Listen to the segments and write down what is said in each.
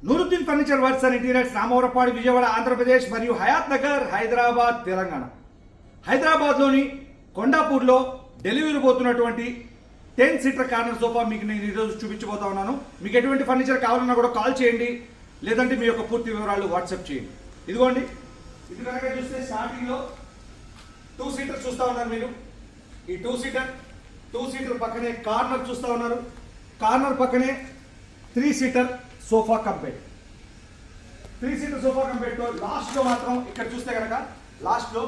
Nooruddin furniture works and interiors Ramavarapadu Vijayawada Andhra Pradesh మరియు హయాత్ నగర్ హైదరాబాద్ తెలంగాణ. హైదరాబాద్లోని కొండాపూర్లో delivery పోతున్నటువంటి 10 సీటర్ కార్నర్ సోఫా మీకు నేను ఈరోజు చూపించబోతా ఉన్నాను. మీకు ఎటువంటి ఫర్నిచర్ కావాలన్నా కూడా కాల్ చేయండి, లేదంటే మీ యొక్క పూర్తి వివరాలు వాట్సాప్ చేయండి. ఇదిగోండి, ఇది కనుక చూస్తే స్టార్టింగ్లో 2 సీటర్ చూస్తూ ఉన్నారు మీరు. ఈ 2 సీటర్ పక్కనే కార్నర్ చూస్తూ ఉన్నారు. కార్నర్ పక్కనే 3 seater sofa cum bed. 3 seater sofa cum bed తో లాస్ట్ లో మాత్రం ఇక్కడ చూస్తే కనుక లాస్ట్ లో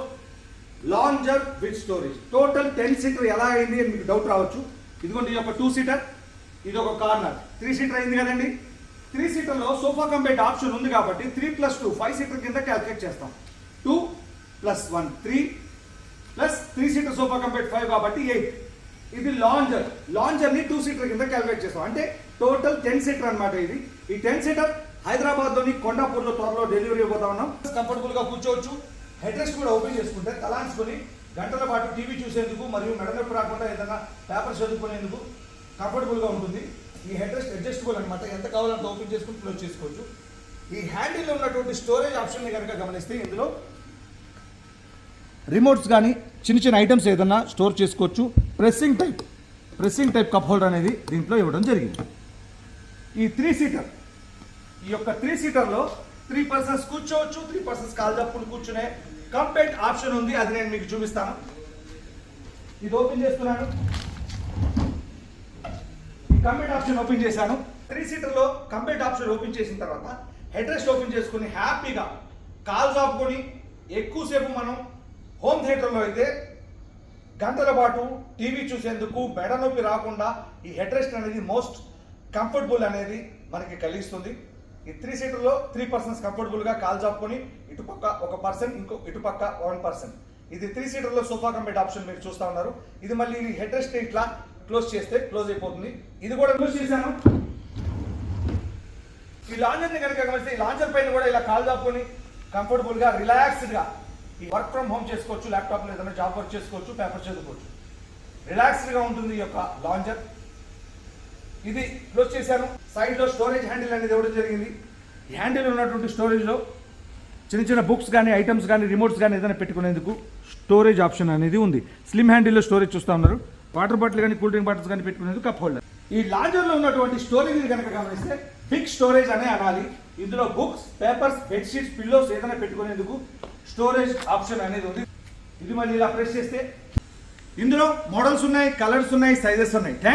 lounger with storage. Total 10 seater ఎలా అయింది అని మీకు డౌట్ రావచ్చు. ఇదిగోండి, ఇది ఒక 2 సీటర్, ఇది ఒక కార్నర్. 3 సీటర్ అయింది కదండి. 3 సీటర్ లో సోఫా కమ్ బెడ్ ఆప్షన్ ఉంది కాబట్టి 3 + 2 5 సీటర్ కింద క్యాల్కులేట్ చేస్తాం. 2 + 1 3 plus 3 seater sofa cum bed 5 కాబట్టి 8. ఇది లాంజర్ ని 2 సీటర్ కింద క్యాల్కులేట్ చేస్తాం. అంటే టోటల్ 10 సీటర్ అన్నమాట. ఇది ఈ 10 సీటర్ హైదరాబాద్ లోని కొండాపూర్లో త్వరలో డెలివరీ ఇవ్వబోతా ఉన్నాం. కంఫర్టబుల్ గా కూర్చోవచ్చు. హెడ్ రెస్ట్ కూడా ఓపెన్ చేసుకుంటే తలాంచుకొని గంటల పాటు టీవీ చూసేందుకు మరియు మెడనొప్పి రాకుండా ఏదైనా పేపర్ చదువుకునేందుకు కంఫర్టబుల్ గా ఉంటుంది. ఈ హెడ్ రెస్ట్ అడ్జస్టబుల్ అనమాట. ఎంత కావాలంత ఓపెన్ చేసుకుని క్లోజ్ చేసుకోవచ్చు. ఈ హ్యాండిల్ ఉన్నటువంటి స్టోరేజ్ ఆప్షన్ ని కనుక గమనిస్తే ఇందులో రిమోట్స్ కానీ చిన్న చిన్న ఐటమ్స్ ఏదన్నా స్టోర్ చేసుకోవచ్చు. ప్రెస్సింగ్ టైప్ కప్ హోల్డర్ అనేది దీంట్లో ఇవ్వడం జరిగింది. ఈ 3 సీటర్, ఈ యొక్క 3 సీటర్లో 3 పర్సన్స్ కూర్చోవచ్చు. 3 పర్సన్స్ కాలు తప్పులు కూర్చునే కంపెట్ ఆప్షన్ ఉంది. అది నేను మీకు చూపిస్తాను. ఇది ఓపెన్ చేస్తున్నాను. ఈ కంపెట్ ఆప్షన్ ఓపెన్ చేశాను. 3 సీటర్లో కంపెట్ ఆప్షన్ ఓపెన్ చేసిన తర్వాత హెడ్ రెస్ట్ ఓపెన్ చేసుకుని హ్యాపీగా కాలు చాపుకొని ఎక్కువసేపు మనం హోమ్ థియేటర్లో అయితే గంటల పాటు టీవీ చూసేందుకు మెడ నొప్పి రాకుండా ఈ హెడ్ రెస్ట్ అనేది మోస్ట్ కంఫర్టబుల్ అనేది మనకి కలిగిస్తుంది. ఈ 3 సీటర్లో 3 పర్సన్స్ కంఫర్టబుల్గా కాల్ చాపుకొని ఇటుపక్క ఒక పర్సన్, ఇటుపక్క 1 పర్సన్. ఇది 3 సీటర్లో సోఫా కంపెట్ ఆప్షన్ మీరు చూస్తూ ఉన్నారు. ఇది మళ్ళీ హెడ్ రెస్ట్ ఇట్లా క్లోజ్ చేస్తే క్లోజ్ అయిపోతుంది. ఇది కూడా క్లోజ్ చేశాను. ఈ లాంజర్ని కనుక గమనిస్తే ఈ లాంజర్ పైన కూడా ఇలా కాల్ చాపుకొని కంఫర్టబుల్గా రిలాక్స్డ్గా ఈ వర్క్ ఫ్రమ్ హోమ్ చేసుకోవచ్చు. ల్యాప్టాప్లో ఏదైనా జాబ్ వర్క్ చేసుకోవచ్చు, పేపర్ చదువుకోవచ్చు. రిలాక్స్డ్గా ఉంటుంది ఈ యొక్క లాంజర్. ఇది క్లోజ్ చేశాను. సైడ్లో స్టోరేజ్ హ్యాండిల్ అనేది ఇవ్వడం జరిగింది. ఈ హ్యాండిల్ ఉన్నటువంటి స్టోరేజ్లో చిన్న చిన్న బుక్స్ కానీ ఐటమ్స్ కానీ రిమోట్స్ కానీ ఏదైనా పెట్టుకునేందుకు స్టోరేజ్ ఆప్షన్ అనేది ఉంది. స్లిమ్ హ్యాండిల్లో స్టోరేజ్ చూస్తూ ఉన్నారు. వాటర్ బాటిల్ కానీ కూల్ డ్రింక్ బాటిల్స్ కానీ పెట్టుకునేందుకు కప్ హోల్డర్. ఈ లాంజర్లో ఉన్నటువంటి స్టోరేజ్ కనుక గమనిస్తే బిగ్ స్టోరేజ్ అనే అనాలి. ఇందులో బుక్స్, పేపర్స్, బెడ్షీట్స్, పిల్లోస్ ఏదైనా పెట్టుకునేందుకు స్టోరేజ్ ఆప్షన్ అనేది ఉంది. ఇది మళ్ళీ ఇలా ప్రెస్ చేస్తే ఇందులో మోడల్స్ ఉన్నాయి, కలర్స్ ఉన్నాయి, సైజెస్ ఉన్నాయి. Thank you.